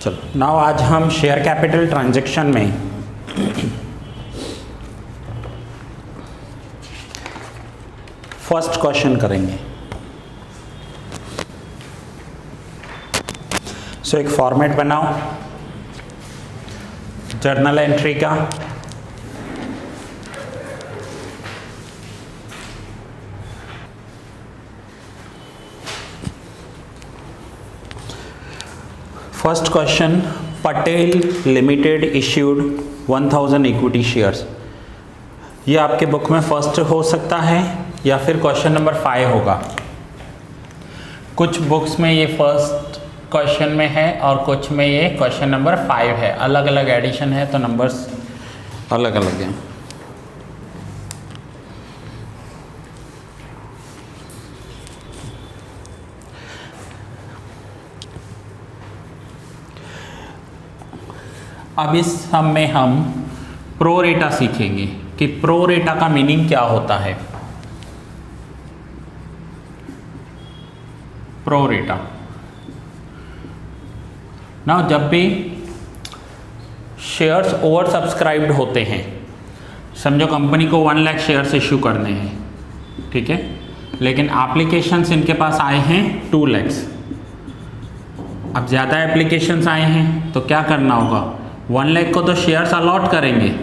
चलो नाउ आज हम शेयर कैपिटल ट्रांजैक्शन में फर्स्ट क्वेश्चन करेंगे। सो एक फॉर्मेट बनाओ जर्नल एंट्री का। First question, Patel limited issued 1000 equity shares. ये आपके बुक में फर्स्ट हो सकता है या फिर क्वेश्चन नंबर 5 होगा। कुछ बुक्स में ये फर्स्ट क्वेश्चन में है और कुछ में ये क्वेश्चन नंबर 5 है। अलग अलग एडिशन है तो नंबर्स अलग अलग हैं। अब इस सम में हम प्रो रेटा सीखेंगे कि प्रो रेटा का मीनिंग क्या होता है। प्रो रेटा ना, जब भी शेयर्स ओवर सब्सक्राइब्ड होते हैं, समझो कंपनी को 1 लाख शेयर्स इश्यू करने हैं, ठीक है, लेकिन एप्लीकेशंस इनके पास आए हैं 2 लाख। अब ज़्यादा एप्लीकेशंस आए हैं तो क्या करना होगा, 1 लाख को तो शेयर्स अलॉट करेंगे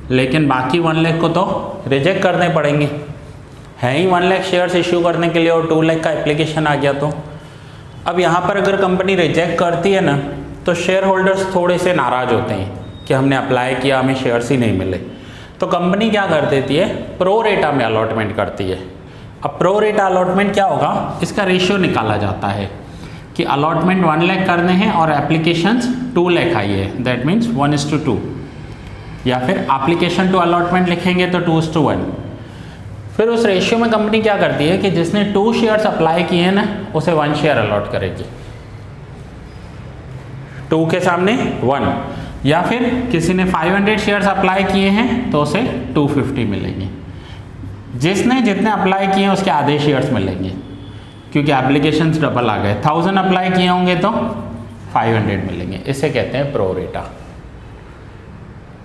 लेकिन बाकी 1 लाख को तो रिजेक्ट करने पड़ेंगे। है ही 1 लाख शेयर्स इश्यू करने के लिए और 2 लाख का एप्लीकेशन आ गया तो अब यहाँ पर अगर कंपनी रिजेक्ट करती है ना तो शेयर होल्डर्स थोड़े से नाराज़ होते हैं कि हमने अप्लाई किया, हमें शेयर्स ही नहीं मिले। तो कंपनी क्या कर देती है, प्रो रेटा में अलॉटमेंट करती है। अब प्रो रेटा अलॉटमेंट क्या होगा, इसका रेशियो निकाला जाता है कि अलॉटमेंट 1 लाख करने हैं और एप्लीकेशंस 2 लाख आई है, दैट मीन्स 1:2, या फिर एप्लीकेशन टू अलॉटमेंट लिखेंगे तो 2:1। फिर उस रेशियो में कंपनी क्या करती है कि जिसने 2 शेयर्स अप्लाई किए हैं ना उसे 1 शेयर अलॉट करेगी, 2 के सामने 1, या फिर किसी ने 500 शेयर्स अप्लाई किए हैं तो उसे 250 मिलेंगे। जिसने जितने अप्लाई किए हैं उसके आधे शेयर्स मिलेंगे क्योंकि एप्लीकेशंस डबल आ गए। 1000 अप्लाई किए होंगे तो 500 मिलेंगे। इसे कहते हैं प्रो रेटा।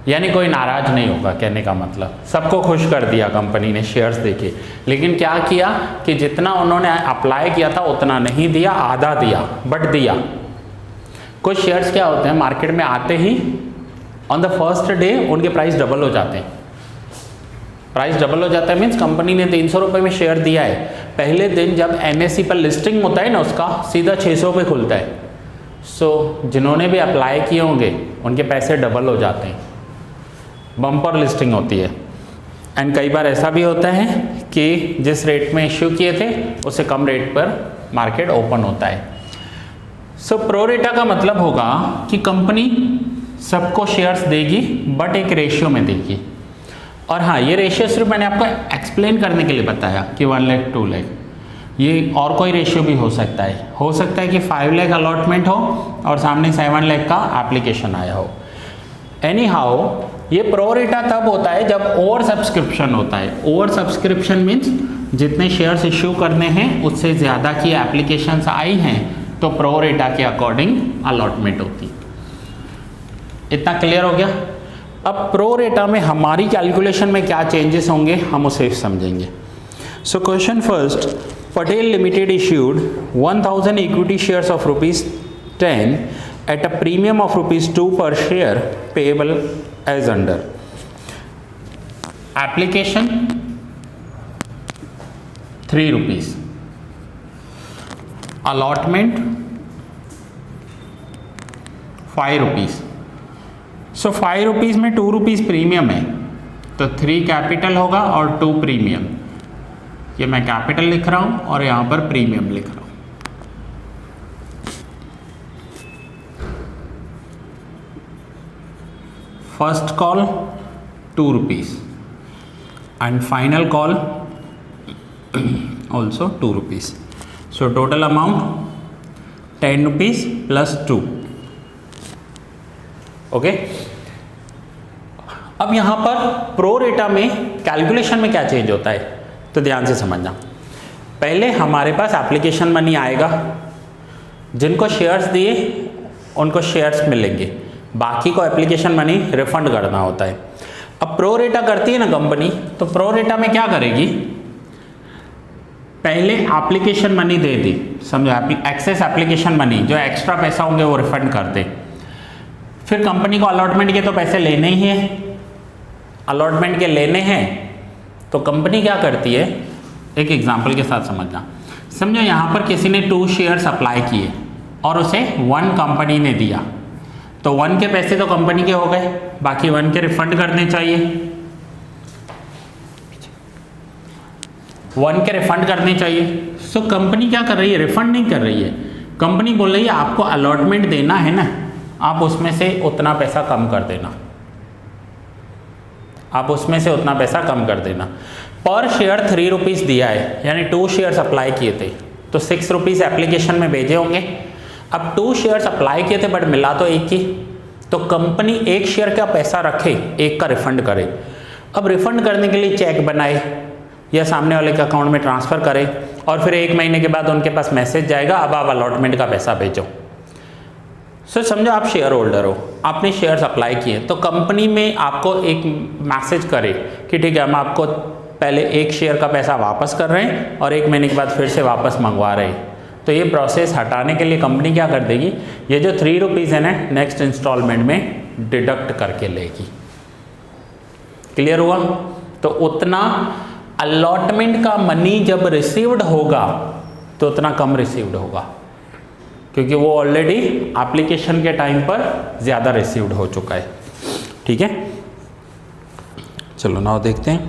यानी कोई नाराज नहीं होगा, कहने का मतलब सबको खुश कर दिया कंपनी ने शेयर्स देके। लेकिन क्या किया कि जितना उन्होंने अप्लाई किया था उतना नहीं दिया, आधा दिया, बट दिया। कुछ शेयर्स क्या होते हैं, मार्केट में आते ही ऑन द फर्स्ट डे उनके प्राइस डबल हो जाते हैं। प्राइस डबल हो जाता है मीन्स कंपनी ने 300 रुपये में शेयर दिया है, पहले दिन जब NSE पर लिस्टिंग होता है ना उसका सीधा 600 पे खुलता है। सो जिन्होंने भी अप्लाई किए होंगे उनके पैसे डबल हो जाते हैं, बम्पर लिस्टिंग होती है। एंड कई बार ऐसा भी होता है कि जिस रेट में इश्यू किए थे उससे कम रेट पर मार्केट ओपन होता है। सो प्रो रेटा का मतलब होगा कि कंपनी सबको शेयर्स देगी बट एक रेशियो में देगी। और हाँ, ये रेशियो सिर्फ मैंने आपको एक्सप्लेन करने के लिए बताया कि 1 लाख 2 लाख, ये और कोई रेशियो भी हो सकता है। हो सकता है कि 5 लाख अलॉटमेंट हो और सामने 7 लाख का एप्लीकेशन आया हो। एनी हाउ, ये प्रो रेटा तब होता है जब ओवर सब्सक्रिप्शन होता है। ओवर सब्सक्रिप्शन मीन्स जितने शेयर्स इश्यू करने हैं उससे ज़्यादा की एप्लीकेशंस आई हैं तो प्रो रेटा के अकॉर्डिंग अलॉटमेंट होती। इतना क्लियर हो गया। अब प्रो रेटा में हमारी कैलकुलेशन में क्या चेंजेस होंगे हम उसे समझेंगे। So question first, Patel limited issued 1000 equity shares of ₹10 at a premium of ₹2 per share payable as under. Application ₹3, allotment ₹5। सो ₹5 में ₹2 प्रीमियम है तो 3 कैपिटल होगा और 2 प्रीमियम। ये मैं कैपिटल लिख रहा हूं और यहां पर प्रीमियम लिख रहा हूं। First call ₹2 and final call also ₹2. So total amount ₹10 plus 2. Okay. अब यहाँ पर प्रो रेटा में कैलकुलेशन में क्या चेंज होता है तो ध्यान से समझना। पहले हमारे पास एप्लीकेशन मनी आएगा, जिनको शेयर्स दिए उनको शेयर्स मिलेंगे, बाकी को एप्लीकेशन मनी रिफंड करना होता है। अब प्रो रेटा करती है ना कंपनी, तो प्रो रेटा में क्या करेगी, पहले एप्लीकेशन मनी दे दी, समझो एक्सेस एप्लीकेशन मनी, जो एक्स्ट्रा पैसा होंगे वो रिफंड कर दे। फिर कंपनी को अलॉटमेंट के तो पैसे लेने ही हैं, अलॉटमेंट के लेने हैं, तो कंपनी क्या करती है, एक एग्जांपल के साथ समझना। समझो यहाँ पर किसी ने 2 शेयर्स अप्लाई किए और उसे 1 कंपनी ने दिया, तो 1 के पैसे तो कंपनी के हो गए, बाकी 1 के रिफंड करने चाहिए, 1 के रिफंड करने चाहिए। सो कंपनी क्या कर रही है, रिफंड नहीं कर रही है, कंपनी बोल रही है आपको अलॉटमेंट देना है ना, आप उसमें से उतना पैसा कम कर देना, आप उसमें से उतना पैसा कम कर देना। पर शेयर 3 रुपीज़ दिया है, यानी 2 शेयर्स अप्लाई किए थे, तो 6 रुपीज़ एप्लीकेशन में भेजे होंगे। अब 2 शेयर्स अप्लाई किए थे बट मिला तो 1 ही, तो कंपनी 1 शेयर का पैसा रखे, 1 का रिफंड करे। अब रिफंड करने के लिए चेक बनाए या सामने वाले के अकाउंट में ट्रांसफ़र करे, और फिर 1 महीने के बाद उनके पास मैसेज जाएगा अब आप अलॉटमेंट का पैसा भेजो। सो समझो आप शेयर होल्डर हो, आपने शेयर्स अप्लाई किए, तो कंपनी में आपको एक मैसेज करे कि ठीक है हम आपको पहले 1 शेयर का पैसा वापस कर रहे हैं और 1 महीने के बाद फिर से वापस मंगवा रहे हैं। तो ये प्रोसेस हटाने के लिए कंपनी क्या कर देगी, ये जो 3 रुपीज़ है ना, नेक्स्ट इंस्टॉलमेंट में डिडक्ट करके लेगी। क्लियर हुआ? तो उतना अलॉटमेंट का मनी जब रिसीव्ड होगा तो उतना कम रिसीव्ड होगा, क्योंकि वो ऑलरेडी एप्लीकेशन के टाइम पर ज़्यादा रिसीव्ड हो चुका है। ठीक है, चलो नाउ देखते हैं।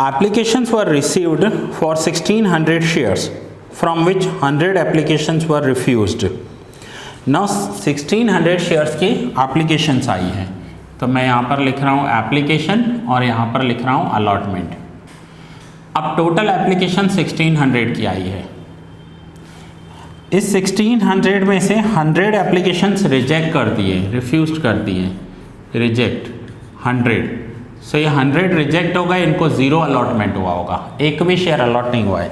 Applications were received for 1600 shares from which 100 applications were refused. Now 1600 shares की एप्लीकेशंस आई हैं, तो मैं यहाँ पर लिख रहा हूँ एप्लीकेशन और यहाँ पर लिख रहा हूँ अलॉटमेंट। अब टोटल एप्लीकेशन 1600 की आई है, इस 1600 में से 100 एप्लीकेशंस रिजेक्ट कर दिए, रिफ्यूज कर दिए, रिजेक्ट 100। सो ये 100 रिजेक्ट हो गए, इनको 0 अलॉटमेंट हुआ होगा, 1 भी शेयर अलॉट नहीं हुआ है।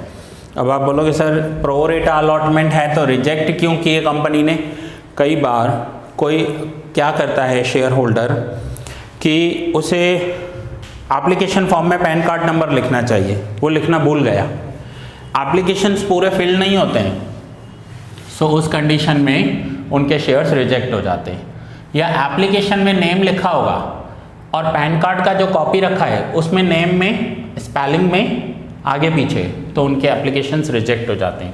अब आप बोलोगे सर प्रो रेटा अलॉटमेंट है तो रिजेक्ट क्यों किए कंपनी ने? कई बार कोई क्या करता है शेयर होल्डर कि उसे एप्लीकेशन फॉर्म में पैन कार्ड नंबर लिखना चाहिए, वो लिखना भूल गया, एप्लीकेशंस पूरे फिल नहीं होते हैं, सो उस कंडीशन में उनके शेयर्स रिजेक्ट हो जाते हैं। या एप्लीकेशन में नेम लिखा होगा और पैन कार्ड का जो कॉपी रखा है उसमें नेम में स्पेलिंग में आगे पीछे, तो उनके एप्लीकेशंस रिजेक्ट हो जाते हैं।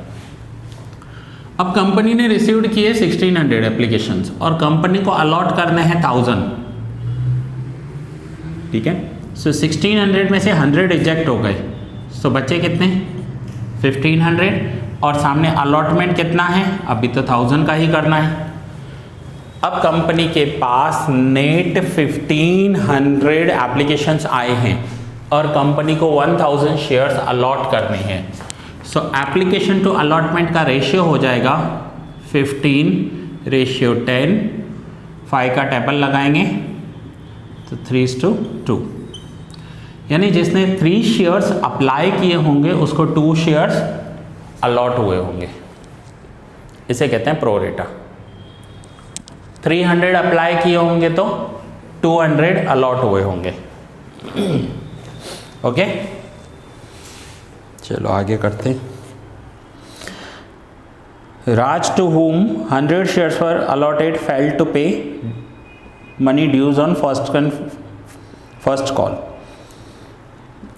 अब कंपनी ने रिसीव्ड किए 1600 एप्लीकेशंस और कंपनी को अलॉट करने हैं 1000। ठीक है, सो 1600 में से 100 रिजेक्ट हो गए, सो बचे कितने? 1500, और सामने अलॉटमेंट कितना है? अभी तो 1000 का ही करना है। अब कंपनी के पास नेट 1500 एप्लीकेशंस आए हैं और कंपनी को 1000 शेयर्स अलॉट करने हैं। सो एप्लीकेशन टू अलॉटमेंट का रेशियो हो जाएगा 15:10। 5 का टेबल लगाएंगे तो 3:2, यानी जिसने 3 शेयर्स अप्लाई किए होंगे उसको 2 शेयर्स अलॉट हुए होंगे, इसे कहते हैं प्रो रेटा। 300 अप्लाई किए होंगे तो 200 अलॉट हुए होंगे। ओके, चलो आगे करते हैं। राज to whom 100 shares were allotted failed to pay money dues on first call,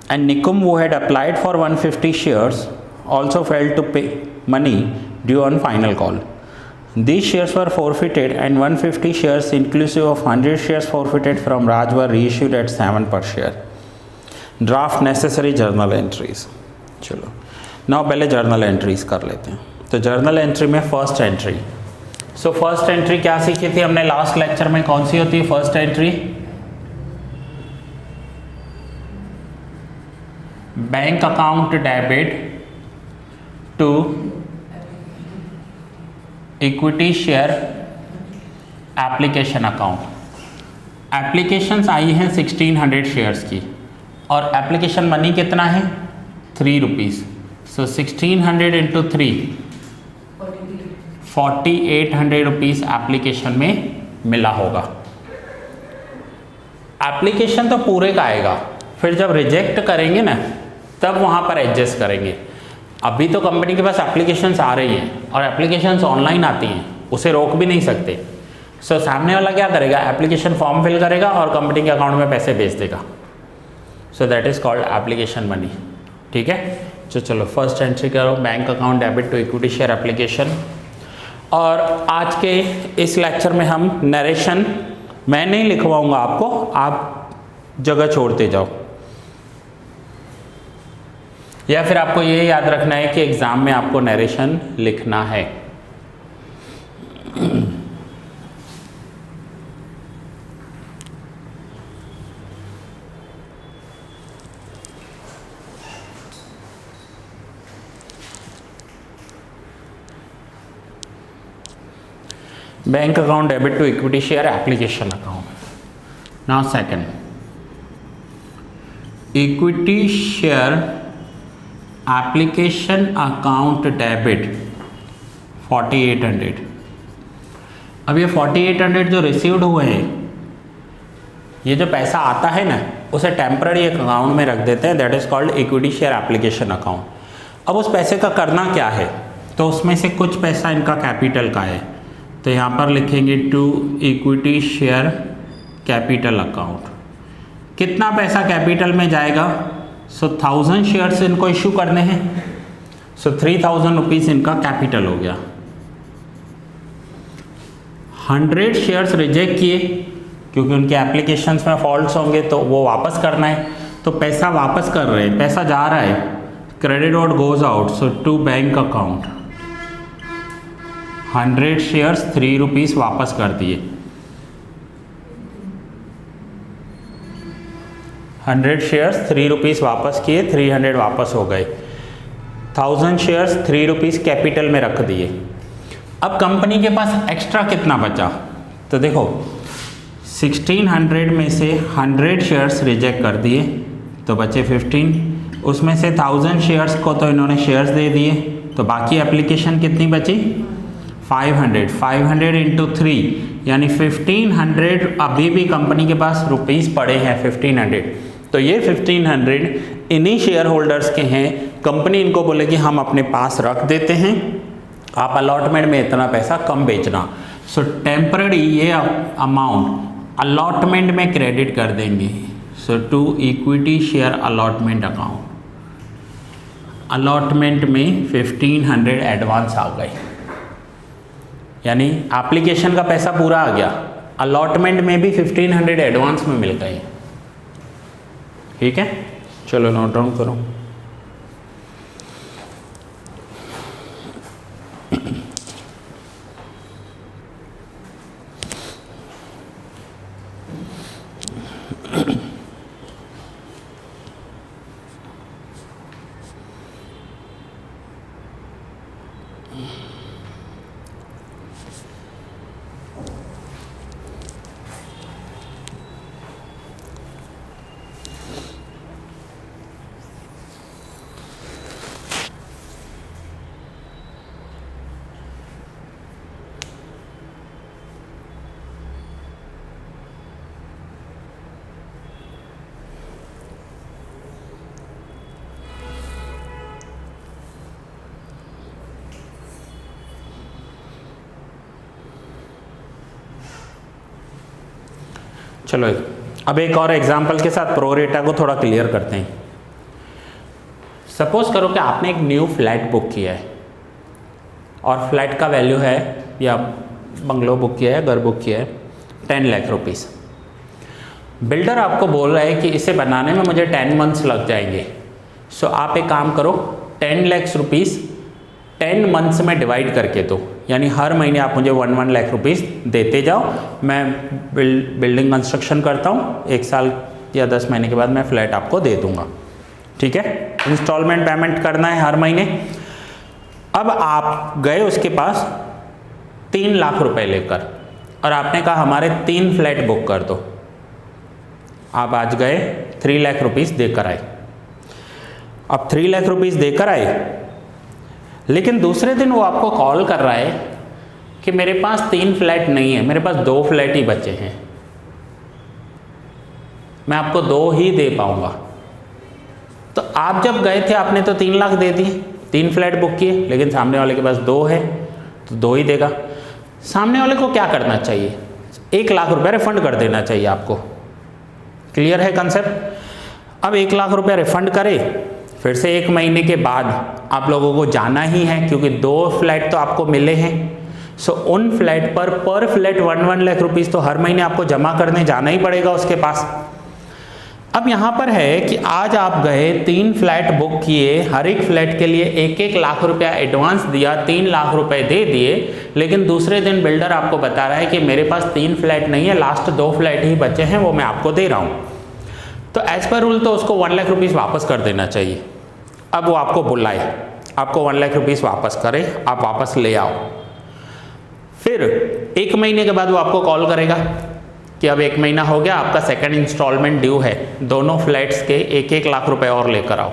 and Nikum, who had applied for 150 shares, also failed to pay money due on final call. These shares were forfeited and 150 shares inclusive of 100 shares forfeited from Raj were reissued at 7 per share. Draft necessary journal entries. चलो now पहले journal entries कर लेते हैं। तो journal entry में first entry, so first entry क्या सीखी थी हमने लास्ट लेक्चर में? कौन सी होती है first entry? Bank account debit to equity share application account. Applications आई हैं 1600 शेयर्स की और एप्लीकेशन मनी कितना है? 3 रुपीज़। सो 1600 इंटू 3 4800 रुपीज़ एप्लीकेशन में मिला होगा। एप्लीकेशन तो पूरे का आएगा, फिर जब रिजेक्ट करेंगे ना तब वहाँ पर एडजस्ट करेंगे। अभी तो कंपनी के पास एप्लीकेशंस आ रही हैं और एप्लीकेशंस ऑनलाइन आती हैं, उसे रोक भी नहीं सकते। सो सामने वाला क्या करेगा, एप्लीकेशन फॉर्म फिल करेगा और कंपनी के अकाउंट में पैसे भेज देगा। So that is called application money. ठीक है, तो चलो फर्स्ट एंट्री करो, bank account debit to equity share application. और आज के इस लेक्चर में हम नरेशन मैं नहीं लिखवाऊंगा आपको, आप जगह छोड़ते जाओ, या फिर आपको ये याद रखना है कि एग्जाम में आपको नरेशन लिखना है। Bank account debit to equity share application account. Now second, equity share application account debit 4800। अब ये 4800 जो रिसीव्ड हुए हैं, ये जो पैसा आता है ना उसे टेम्पररी एक अकाउंट में रख देते हैं, that is called equity share application account. अब उस पैसे का करना क्या है, तो उसमें से कुछ पैसा इनका कैपिटल का है, तो यहाँ पर लिखेंगे to equity share capital account. कितना पैसा कैपिटल में जाएगा, सो 1000 शेयर्स इनको इशू करने हैं, सो 3000 रुपीज़ इनका कैपिटल हो गया। 100 शेयर्स रिजेक्ट किए क्योंकि उनके एप्लीकेशंस में फॉल्ट्स होंगे तो वो वापस करना है, तो पैसा वापस कर रहे हैं, पैसा जा रहा है, credit out goes out, so to bank account 100 shares 3 rupees वापस कर दिए। 100 शेयर्स 3 रुपीज़ वापस किए, 300 वापस हो गए। 1000 शेयर्स 3 रुपीज़ कैपिटल में रख दिए। अब कंपनी के पास एक्स्ट्रा कितना बचा, तो देखो 1600 में से 100 शेयर्स रिजेक्ट कर दिए तो बचे 15, उसमें से 1000 शेयर्स को तो इन्होंने शेयर्स दे दिए, तो बाकी एप्लीकेशन कितनी बची 500। 500 इंटू 3 यानी 1500 अभी भी कंपनी के पास रुपीज़ पड़े हैं 1500, तो ये 1500 इन्हीं शेयर होल्डर्स के हैं। कंपनी इनको बोलेगी हम अपने पास रख देते हैं, आप अलॉटमेंट में इतना पैसा कम बेचना। सो टेम्पररी ये अमाउंट अलॉटमेंट में क्रेडिट कर देंगे, so to equity share allotment account. Allotment में 1500 एडवांस आ गए, यानी एप्लीकेशन का पैसा पूरा आ गया, अलॉटमेंट में भी 1500 एडवांस में मिल गए। ठीक है, चलो नोट डाउन करो। चलो अब एक और एग्जांपल के साथ प्रोरेटा को थोड़ा क्लियर करते हैं। सपोज करो कि आपने एक न्यू फ्लैट बुक किया है और फ्लैट का वैल्यू है, या बंगलो बुक किया है, घर बुक किया है 10 लाख रुपीज़। बिल्डर आपको बोल रहा है कि इसे बनाने में मुझे 10 मंथ्स लग जाएंगे। सो आप एक काम करो, 10 लाख रुपीज़ 10 मंथ्स में डिवाइड करके दो, यानी हर महीने आप मुझे 1 लाख रुपीज़ देते जाओ, मैं बिल्डिंग कंस्ट्रक्शन करता हूँ, 1 साल या 10 महीने के बाद मैं फ्लैट आपको दे दूँगा। ठीक है, इंस्टॉलमेंट पेमेंट करना है हर महीने। अब आप गए उसके पास 3 लाख रुपए लेकर और आपने कहा हमारे 3 फ्लैट बुक कर दो। आप आज गए 3 लाख रुपीज़ देकर आए। अब 3 लाख रुपीज़ देकर आए, लेकिन दूसरे दिन वो आपको कॉल कर रहा है कि मेरे पास 3 फ्लैट नहीं है, मेरे पास 2 फ्लैट ही बचे हैं, मैं आपको 2 ही दे पाऊंगा। तो आप जब गए थे आपने तो 3 लाख दे दिए, 3 फ्लैट बुक किए, लेकिन सामने वाले के पास 2 है तो 2 ही देगा। सामने वाले को क्या करना चाहिए? 1 लाख रुपये रिफंड कर देना चाहिए आपको। क्लियर है कंसेप्ट? अब 1 लाख रुपये रिफंड करे, फिर से 1 महीने के बाद आप लोगों को जाना ही है, क्योंकि 2 फ्लैट तो आपको मिले हैं। सो उन फ्लैट पर फ्लैट 1 लाख रुपीज़ तो हर महीने आपको जमा करने जाना ही पड़ेगा उसके पास। अब यहाँ पर है कि आज आप गए, 3 फ्लैट बुक किए, हर एक फ्लैट के लिए 1-1 लाख रुपया एडवांस दिया, 3 लाख रुपए दे दिए, लेकिन दूसरे दिन बिल्डर आपको बता रहा है कि मेरे पास 3 फ्लैट नहीं है, लास्ट 2 फ्लैट ही बचे हैं, वो मैं आपको दे रहा हूँ। तो एज पर रूल तो उसको 1 लाख रुपीज़ वापस कर देना चाहिए। अब वो आपको बुलाए, आपको 1 लाख रुपीज़ वापस करे, आप वापस ले आओ। फिर 1 महीने के बाद वो आपको कॉल करेगा कि अब 1 महीना हो गया, आपका सेकंड इंस्टॉलमेंट ड्यू है, दोनों फ्लैट्स के 1-1 लाख रुपए और लेकर आओ।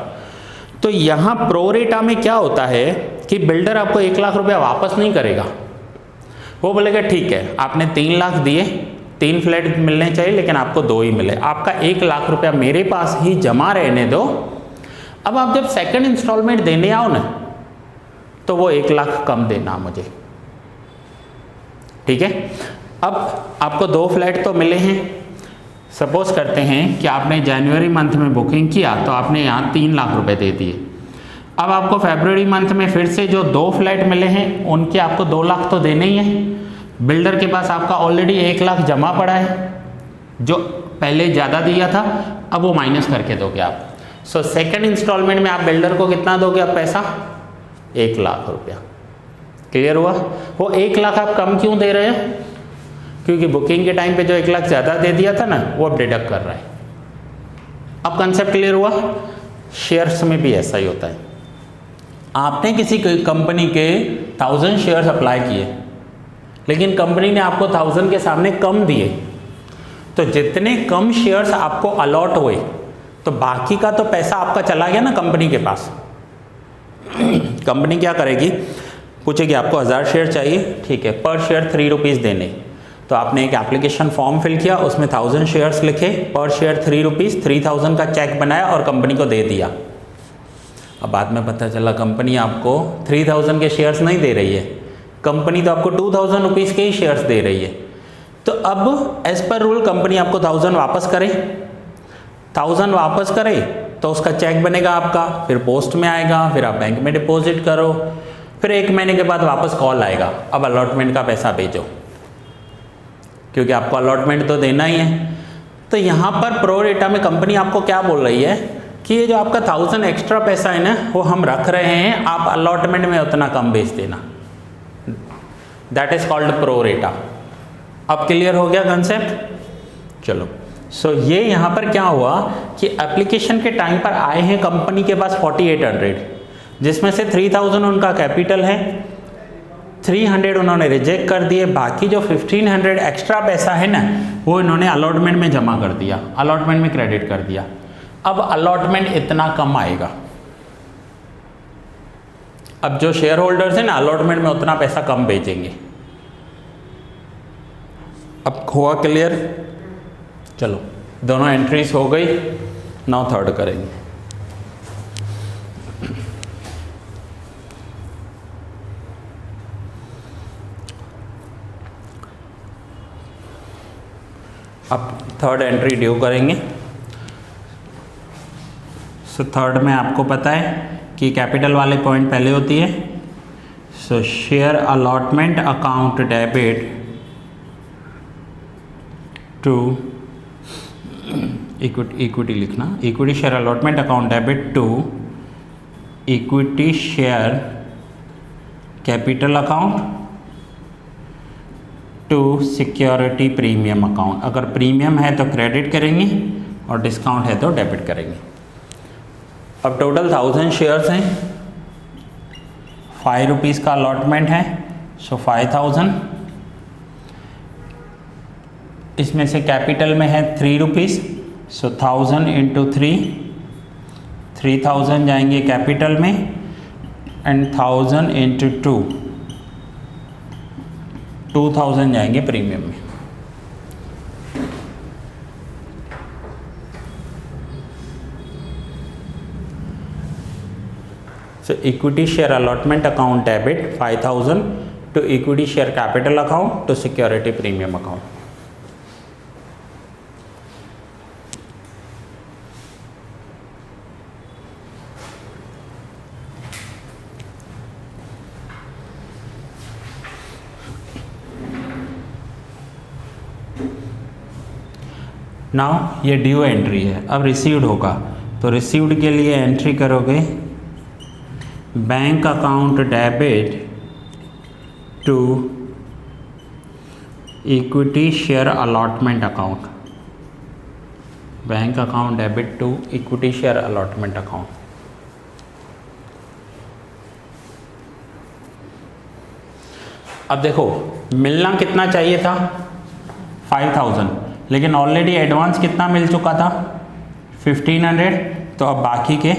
तो यहाँ प्रोरेटा में क्या होता है कि बिल्डर आपको 1 लाख रुपया वापस नहीं करेगा, वो बोलेगा ठीक है आपने 3 लाख दिए, 3 फ्लैट मिलने चाहिए लेकिन आपको 2 ही मिले, आपका 1 लाख रुपया मेरे पास ही जमा रहने दो। अब आप जब सेकंड इंस्टॉलमेंट देने आओ ना, तो वो 1 लाख कम देना मुझे, ठीक है। अब आपको 2 फ्लैट तो मिले हैं। सपोज करते हैं कि आपने जनवरी मंथ में बुकिंग किया तो आपने यहाँ 3 लाख रुपए दे दिए। अब आपको फरवरी मंथ में फिर से जो 2 फ्लैट मिले हैं उनके आपको 2 लाख तो देने ही है। बिल्डर के पास आपका ऑलरेडी 1 लाख जमा पड़ा है, जो पहले ज़्यादा दिया था, अब वो माइनस करके दोगे आप। सो सेकेंड इंस्टॉलमेंट में आप बिल्डर को कितना दोगे अब पैसा? 1 लाख रुपया। क्लियर हुआ? वो 1 लाख आप कम क्यों दे रहे हैं? क्योंकि बुकिंग के टाइम पे जो 1 लाख ज़्यादा दे दिया था ना, वो अब डिडक्ट कर रहा है। अब कंसेप्ट क्लियर हुआ? शेयर्स में भी ऐसा ही होता है। आपने किसी कंपनी के 1000 शेयर्स अप्लाई किए, लेकिन कंपनी ने आपको 1000 के सामने कम दिए, तो जितने कम शेयर्स आपको अलॉट हुए, तो बाकी का तो पैसा आपका चला गया ना कंपनी के पास। कंपनी क्या करेगी? पूछेगी आपको 1000 शेयर चाहिए, ठीक है, पर शेयर 3 रुपीज़ देने। तो आपने एक एप्लीकेशन फॉर्म फिल किया, उसमें 1000 शेयर्स लिखे, पर शेयर 3 रुपीज़, 3000 का चेक बनाया और कंपनी को दे दिया। अब बाद में पता चला कंपनी आपको 3000 के शेयर्स नहीं दे रही है, कंपनी तो आपको 2000 रुपीज़ के ही शेयर्स दे रही है। तो अब एज पर रूल कंपनी आपको 1000 वापस करे, 1000 वापस करे तो उसका चेक बनेगा आपका, फिर पोस्ट में आएगा, फिर आप बैंक में डिपॉजिट करो, फिर 1 महीने के बाद वापस कॉल आएगा, अब अलॉटमेंट का पैसा भेजो, क्योंकि आपको अलॉटमेंट तो देना ही है। तो यहाँ पर प्रो रेटा में कंपनी आपको क्या बोल रही है कि ये जो आपका 1000 एक्स्ट्रा पैसा है ना, वो हम रख रहे हैं, आप अलॉटमेंट में उतना कम बेच देना। दैट इज कॉल्ड प्रो रेटा। अब क्लियर हो गया कंसेप्ट? चलो, सो ये यहाँ पर क्या हुआ कि एप्लीकेशन के टाइम पर आए हैं कंपनी के पास 4800, जिसमें से 3000 उनका कैपिटल है, 300 उन्होंने रिजेक्ट कर दिए, बाकी जो 1500 एक्स्ट्रा पैसा है ना, वो इन्होंने अलॉटमेंट में जमा कर दिया, अलॉटमेंट में क्रेडिट कर दिया। अब अलॉटमेंट इतना कम आएगा। अब जो शेयर होल्डर्स हैं ना, अलॉटमेंट में उतना पैसा कम बेचेंगे। अब हुआ क्लियर? चलो, दोनों एंट्रीज हो गई, नाउ थर्ड करेंगे। अब थर्ड एंट्री ड्यू करेंगे। सो थर्ड में आपको पता है कि कैपिटल वाले पॉइंट पहले होती है। So share allotment account debit to equity लिखना, equity share allotment account debit to equity share capital account to security premium account. अगर प्रीमियम है तो क्रेडिट करेंगे और डिस्काउंट है तो डेबिट करेंगे। अब टोटल 1000 शेयर्स हैं, 5 रुपीज़ का अलॉटमेंट है, सो 5000। इसमें से कैपिटल में है 3 रुपीज़, सो 1000 इंटू 3, 3000 जाएंगे कैपिटल में एंड 1000 इंटू 2, 2000 जाएंगे प्रीमियम में। So equity share allotment account debit 5000 to equity share capital account to security premium account. Now ये ड्यू एंट्री है, अब रिसीव्ड होगा तो रिसीव्ड के लिए एंट्री करोगे bank account debit to equity share allotment account, bank account debit to equity share allotment account. अब देखो मिलना कितना चाहिए था 5000, लेकिन ऑलरेडी एडवांस कितना मिल चुका था 1500, तो अब बाकी के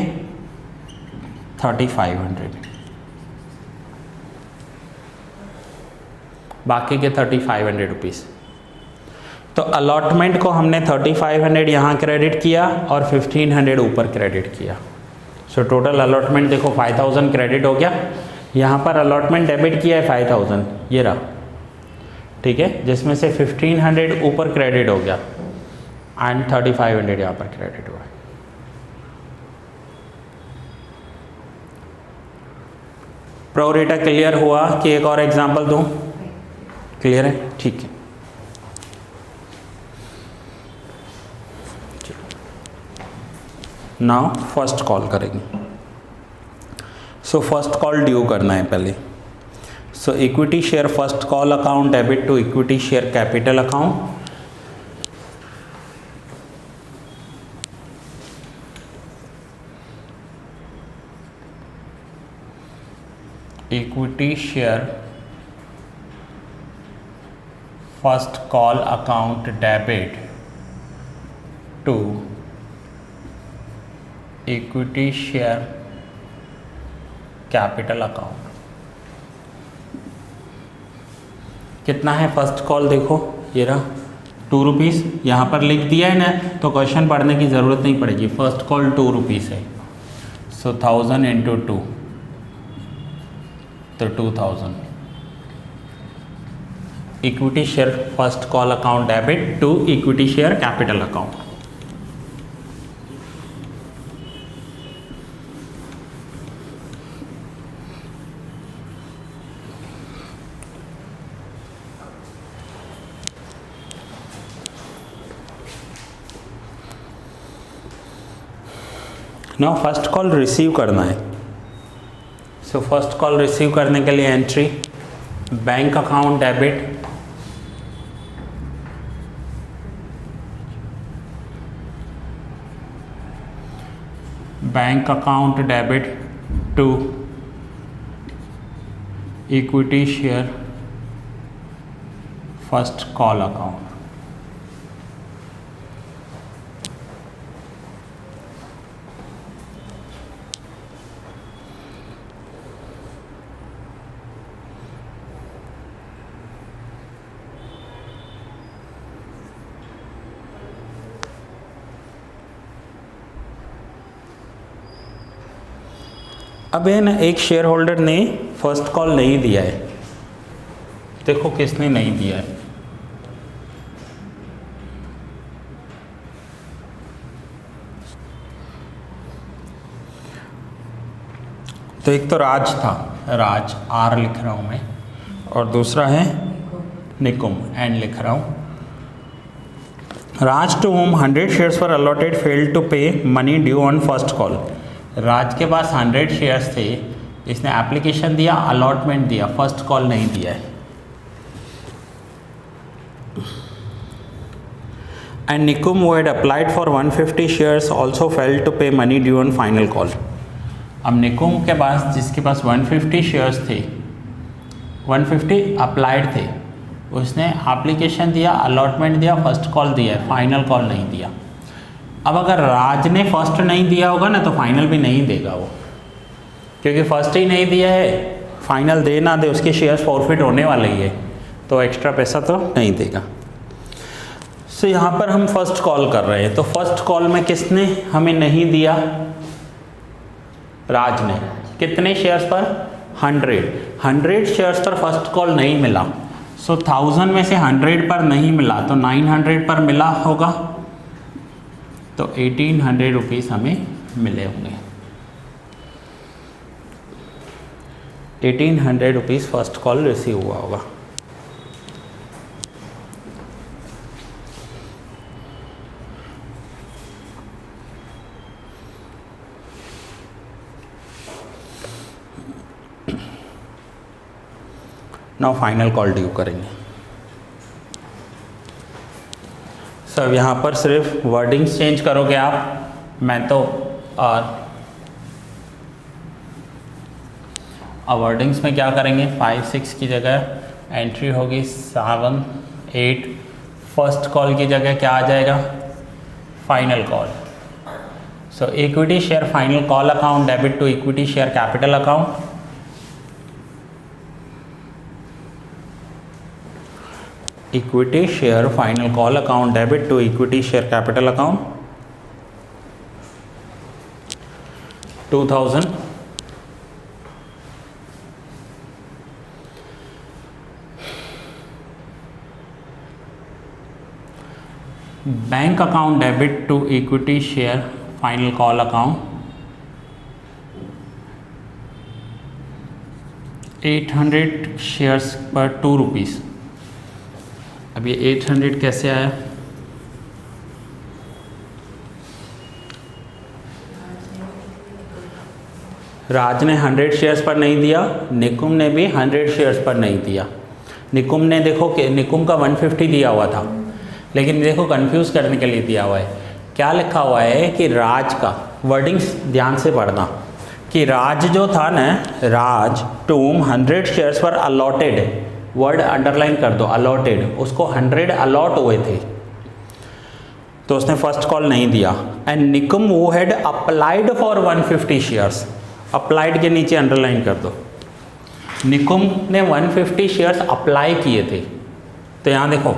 3500, बाकी के 3500 रुपीज़। तो अलॉटमेंट को हमने 3500 यहाँ क्रेडिट किया और 1500 ऊपर क्रेडिट किया। सो टोटल अलॉटमेंट देखो 5000 क्रेडिट हो गया, यहाँ पर अलॉटमेंट डेबिट किया है 5000, ये रहा, ठीक है, जिसमें से 1500 ऊपर क्रेडिट हो गया एंड 3500 यहाँ पर क्रेडिट हुआ। प्रो रेटा क्लियर हुआ कि एक और एग्जांपल दूं? क्लियर है, ठीक है। नाउ फर्स्ट कॉल करेंगे। सो फर्स्ट कॉल ड्यू करना है पहले। So equity share first call account debit to equity share capital account. Equity share first call account debit to equity share capital account. कितना है फर्स्ट कॉल? देखो ये रहा 2 rupees, यहाँ पर लिख दिया है ना, तो क्वेश्चन पढ़ने की ज़रूरत नहीं पड़ेगी। फर्स्ट कॉल 2 रुपीज़ है, सो 1000 इंटू 2 तो 2000। Equity share first call account debit to equity share capital account. Now first call receive करना है। सो फर्स्ट कॉल रिसीव करने के लिए entry bank account debit to equity share first call account. अब है ना, एक शेयर होल्डर ने फर्स्ट कॉल नहीं दिया है। देखो किसने नहीं दिया है। तो एक तो राज था, राज आर लिख रहा हूं मैं, और दूसरा है निकुम एंड लिख रहा हूं। Raj to whom 100 shares were allotted failed to pay money due on first call. Raj के पास 100 शेयर्स थे, इसने एप्लीकेशन दिया, अलॉटमेंट दिया, फर्स्ट कॉल नहीं दिया है। And Nikum who had applied for 150 shares also failed to pay money due on final call. अब निकुम के पास, जिसके पास 150 शेयर्स थे, 150 अप्लाइड थे, उसने एप्लीकेशन दिया, अलॉटमेंट दिया, फर्स्ट कॉल दिया है, फाइनल कॉल नहीं दिया। अब अगर राज ने फर्स्ट नहीं दिया होगा ना, तो फाइनल भी नहीं देगा वो, क्योंकि फर्स्ट ही नहीं दिया है, फाइनल दे ना दे उसके शेयर्स फॉरफिट होने वाले ही है, तो एक्स्ट्रा पैसा तो नहीं देगा। सो यहाँ पर हम फर्स्ट कॉल कर रहे हैं, तो फर्स्ट कॉल में किसने हमें नहीं दिया? राज ने। कितने शेयर्स पर? 100 शेयर्स पर फर्स्ट कॉल नहीं मिला। सो 1000 में से 100 पर नहीं मिला तो 900 पर मिला होगा, तो 1800 रुपीज़ हमें मिले होंगे। 1800 रुपीज़ फर्स्ट कॉल रिसीव हुआ होगा। नाउ फाइनल कॉल ड्यू करेंगे। सब यहाँ पर सिर्फ वर्डिंग्स चेंज करोगे आप, मैं तो वर्डिंग्स में क्या करेंगे, 5 6 की जगह एंट्री होगी 7 8, फर्स्ट कॉल की जगह क्या आ जाएगा? Final call. So equity share final call account debit to equity share capital account. Equity share final call account debit to equity share capital account 2000। Bank account debit to equity share final call account 800 shares पर 2 rupees. अब ये 800 कैसे आया? राज ने 100 shares पर नहीं दिया, निकुम ने भी 100 शेयर्स पर नहीं दिया। निकुम ने देखो कि निकुम का 150 दिया हुआ था, लेकिन देखो कंफ्यूज करने के लिए दिया हुआ है। क्या लिखा हुआ है कि राज का, वर्डिंग्स ध्यान से पढ़ना, कि राज जो था ना, राज टूम 100 शेयर्स पर अलॉटेड, वर्ड अंडरलाइन कर दो, अलॉटेड, उसको 100 अलॉट हुए थे तो उसने फर्स्ट कॉल नहीं दिया। एंड निकुम वो had applied for 150 shares, applied के नीचे अंडरलाइन कर दो। निकुम ने 150 शेयर्स अप्लाई किए थे, तो यहाँ देखो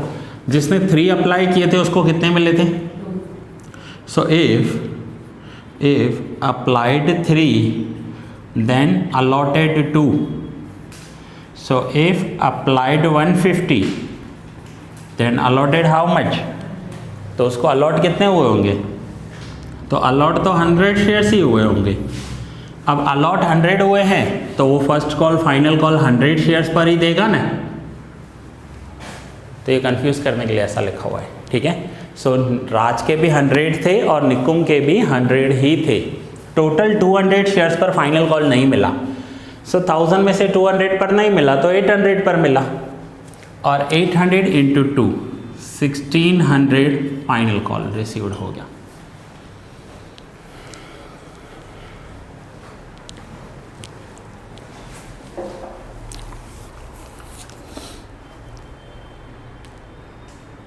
जिसने 3 अप्लाई किए थे उसको कितने मिले थे? So if applied 3 then allotted 2। So if applied 150 then allotted how much? तो उसको अलॉट कितने हुए होंगे? तो अलॉट तो 100 शेयर्स ही हुए होंगे। अब अलॉट 100 हुए हैं तो वो first call final call 100 shares पर ही देगा ना, तो ये कंफ्यूज करने के लिए ऐसा लिखा हुआ है, ठीक है। सो राज के भी 100 थे और निकुम के भी 100 ही थे, टोटल 200 शेयर्स पर फाइनल कॉल नहीं मिला। सो 1000 में से 200 पर नहीं मिला तो 800 पर मिला, और 800 इंटू 2 1600 फाइनल कॉल रिसीव्ड हो गया।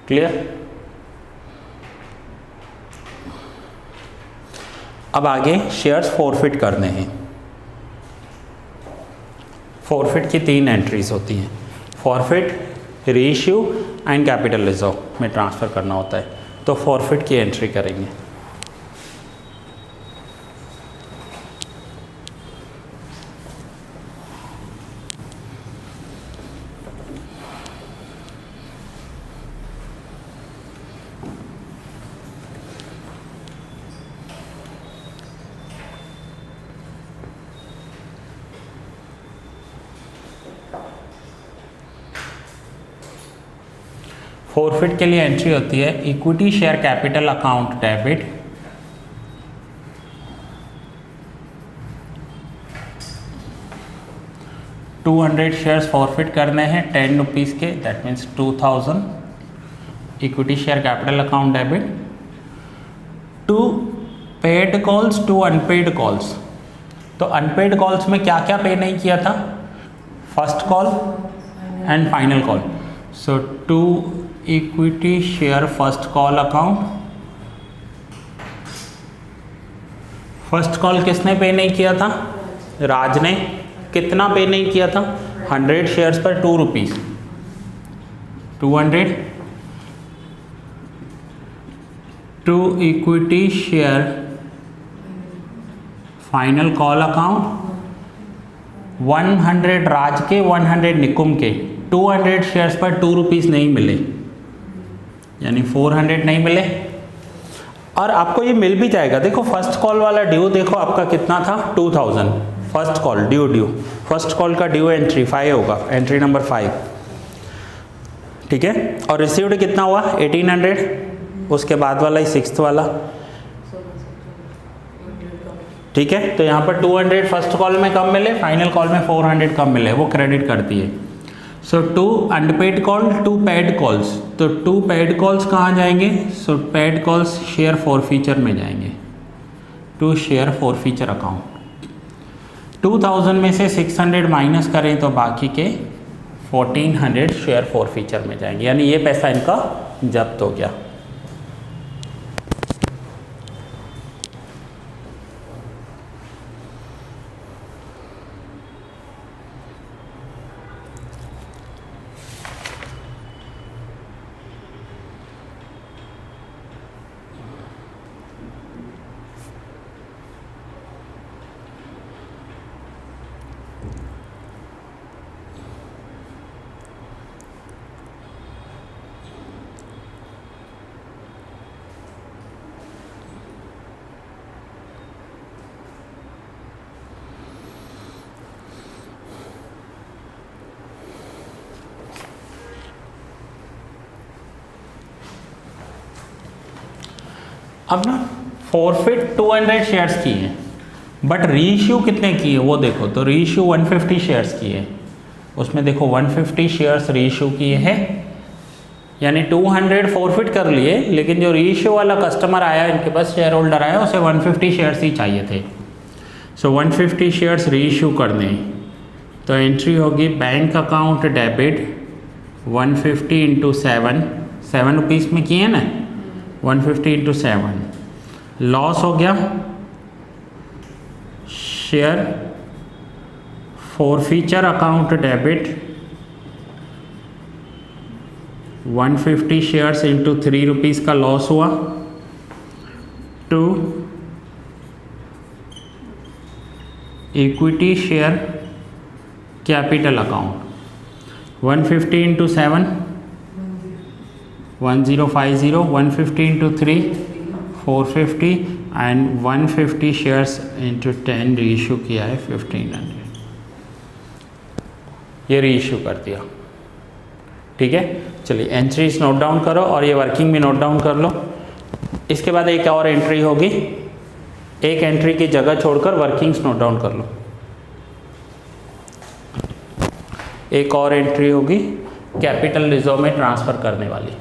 क्लियर? अब आगे शेयर्स फॉरफिट करने हैं। फॉरफिट की 3 एंट्रीज होती हैं, forfeit, reissue and capital reserve में ट्रांसफ़र करना होता है। तो फॉरफिट की एंट्री करेंगे। फॉरफिट के लिए एंट्री होती है equity share capital account debit $200 shares forfeit करने हैं 10 रुपीज़ के, that means 2000 equity share capital account debit to paid calls to unpaid calls. तो अनपेड कॉल्स में क्या क्या पे नहीं किया था? First call and final call. So to equity share first call account, first call किसने pay नहीं किया था? राज ने कितना पे नहीं किया था? 100 शेयर्स पर 2 rupees, 200 to equity share final call account, 100 राज के 100 निकुम के, 200 शेयर्स पर 2 रुपीज़ नहीं मिले, यानी 400 नहीं मिले। और आपको ये मिल भी जाएगा। देखो फर्स्ट कॉल वाला ड्यू देखो आपका कितना था? 2000 first call due first call का ड्यू एंट्री 5 होगा, एंट्री नंबर 5, ठीक है। और रिसीव्ड कितना हुआ? 1800, उसके बाद वाला ही 6th वाला, ठीक है। तो यहाँ पर 200 फर्स्ट कॉल में कम मिले, फाइनल कॉल में 400 कम मिले, वो क्रेडिट करती है। सो 2 अनपेड कॉल, 2 पेड कॉल्स, तो 2 पेड कॉल्स कहाँ जाएंगे? सो पेड कॉल्स शेयर फॉरफीचर में जाएंगे, टू शेयर फॉरफीचर अकाउंट। 2000 में से 600 माइनस करें तो बाकी के 1400 शेयर फॉरफीचर में जाएंगे, यानी ये पैसा इनका जब्त हो गया। अब ना फॉरफिट 200 शेयर्स की है, बट रीइश्यू कितने किए वो देखो। तो रीइश्यू 150 शेयर्स किए, उसमें देखो 150 शेयर्स रीइश्यू किए हैं, यानी 200 फॉरफिट कर लिए, लेकिन जो रीइश्यू वाला कस्टमर आया, इनके पास शेयर होल्डर आया, उसे 150 शेयर्स ही चाहिए थे। सो 150 शेयर्स रीइश्यू करने, तो एंट्री होगी bank account debit 150 into 7 rupees में किए ना, 150 इंटू 7, लॉस हो गया। Share forfeiture account debit 150 shares into 3 rupees का लॉस हुआ, to equity share capital account 150 into 7 1050, 150 into 3 450 and 150 shares into 10 reissue किया है 1500, ये रीइश्यू कर दिया, ठीक है। चलिए एंट्रीज नोट डाउन करो और ये वर्किंग भी नोट डाउन कर लो। इसके बाद एक और एंट्री होगी, एक एंट्री की जगह छोड़कर वर्किंग्स नोट डाउन कर लो। एक और एंट्री होगी कैपिटल रिजर्व में ट्रांसफ़र करने वाली।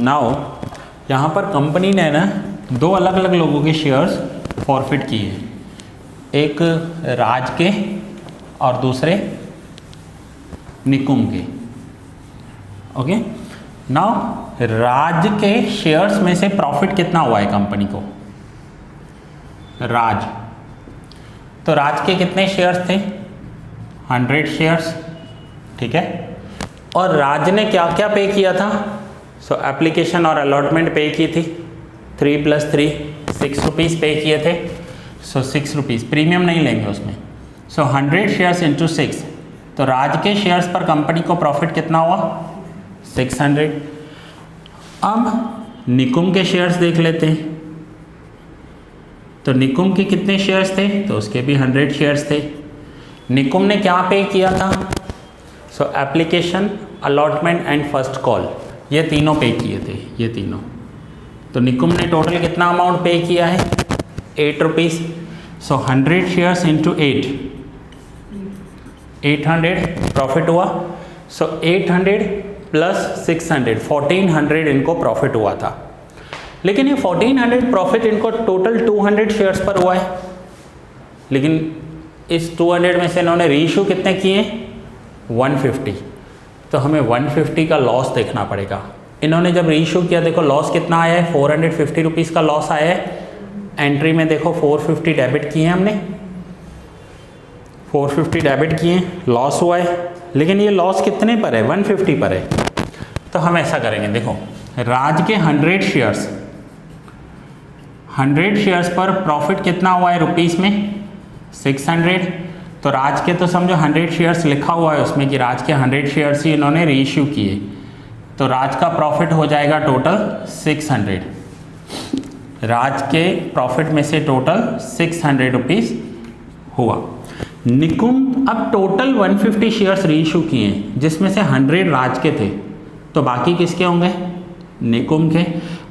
नाउ यहाँ पर कंपनी ने ना दो अलग अलग लोगों के शेयर्स फॉरफिट किए हैं, एक राज के और दूसरे निकुम के। ओके, नाउ राज के शेयर्स में से प्रॉफिट कितना हुआ है कंपनी को? राज, तो राज के कितने शेयर्स थे? 100 शेयर्स, ठीक है। और राज ने क्या क्या पे किया था? सो एप्लीकेशन और अलॉटमेंट पे की थी, 3 + 3 6 रुपीज़ पे किए थे। सो 6 रुपीज़, प्रीमियम नहीं लेंगे उसमें। सो 100 शेयर्स इंटू 6, तो राज के शेयर्स पर कंपनी को प्रॉफिट कितना हुआ? 600। अब निकुम के शेयर्स देख लेते हैं, तो निकुम के कितने शेयर्स थे? तो उसके भी 100 शेयर्स थे। निकुम ने क्या पे किया था? सो application, allotment and first call, ये तीनों पे किए थे, ये तीनों। तो निकुम ने टोटल कितना अमाउंट पे किया है? 8 रुपीज़। सो 100 शेयर्स इंटू 8, 800 प्रॉफिट हुआ। सो 800 + 600, 1400 इनको प्रॉफिट हुआ था। लेकिन ये 1400 प्रॉफिट इनको टोटल 200 शेयर्स पर हुआ है, लेकिन इस 200 में से इन्होंने रीइश्यू कितने किए? 150। तो हमें 150 का लॉस देखना पड़ेगा। इन्होंने जब रीइश्यू किया, देखो लॉस कितना आया है? 450 रुपीज़ का लॉस आया है। एंट्री में देखो 450 डेबिट किए हैं हमने, 450 डेबिट किए, लॉस हुआ है। लेकिन ये लॉस कितने पर है? 150 पर है। तो हम ऐसा करेंगे, देखो राज के 100 शेयर्स, 100 शेयर्स पर प्रॉफिट कितना हुआ है रुपीज़ में? 600। तो राज के तो समझो 100 शेयर्स लिखा हुआ है उसमें कि राज के 100 शेयर्स ही इन्होंने रीइश्यू किए, तो राज का प्रॉफिट हो जाएगा टोटल 600। राज के प्रॉफिट में से टोटल 600 रुपीज़ हुआ। निकुम अब टोटल 150 शेयर्स रीइश्यू किए हैं, जिसमें से 100 राज के थे, तो बाकी किसके होंगे? निकुम के।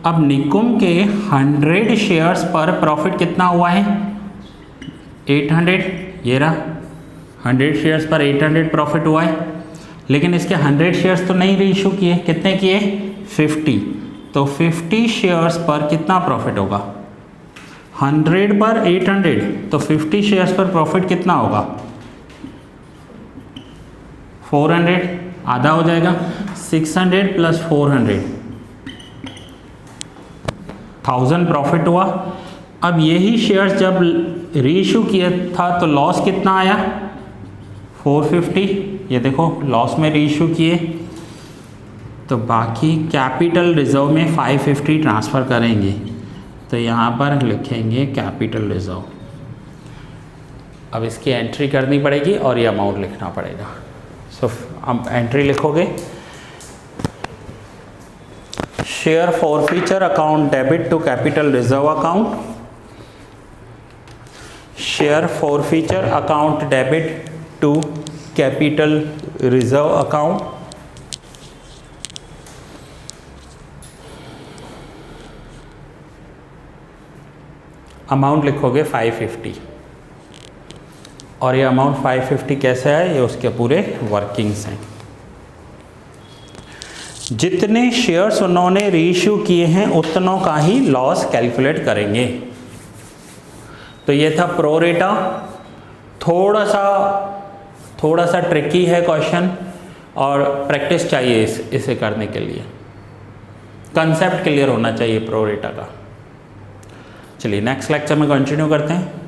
अब निकुम के 100 शेयर्स पर प्रॉफिट कितना हुआ है? 800, ये रहा 100 शेयर्स पर 800 प्रॉफिट हुआ है। लेकिन इसके 100 शेयर्स तो नहीं रीइश्यू किए, कितने किए? 50। तो 50 शेयर्स पर कितना प्रॉफिट होगा? 100 पर 800, तो 50 शेयर्स पर प्रॉफिट कितना होगा? 400, आधा हो जाएगा। 600 + 400, 1000 प्रॉफिट हुआ। अब यही शेयर्स जब रीइश्यू किया था तो लॉस कितना आया? 450। ये देखो लॉस में रीइश्यू किए, तो बाकी कैपिटल रिजर्व में 550 ट्रांसफ़र करेंगे, तो यहाँ पर लिखेंगे कैपिटल रिजर्व। अब इसकी एंट्री करनी पड़ेगी और ये अमाउंट लिखना पड़ेगा। सो अब एंट्री लिखोगे, share forfeiture account debit to capital reserve account, share forfeiture account debit to capital reserve account, amount लिखोगे 550। और ये अमाउंट 550 कैसे है? ये उसके पूरे वर्किंग्स हैं। जितने शेयर्स उन्होंने रीइश्यू किए हैं उतनों का ही लॉस कैलकुलेट करेंगे। तो ये था प्रोरेटा। थोड़ा सा ट्रिकी है क्वेश्चन और प्रैक्टिस चाहिए इसे करने के लिए, कंसेप्ट क्लियर होना चाहिए प्रोरेटा का। चलिए नेक्स्ट लेक्चर में कंटिन्यू करते हैं।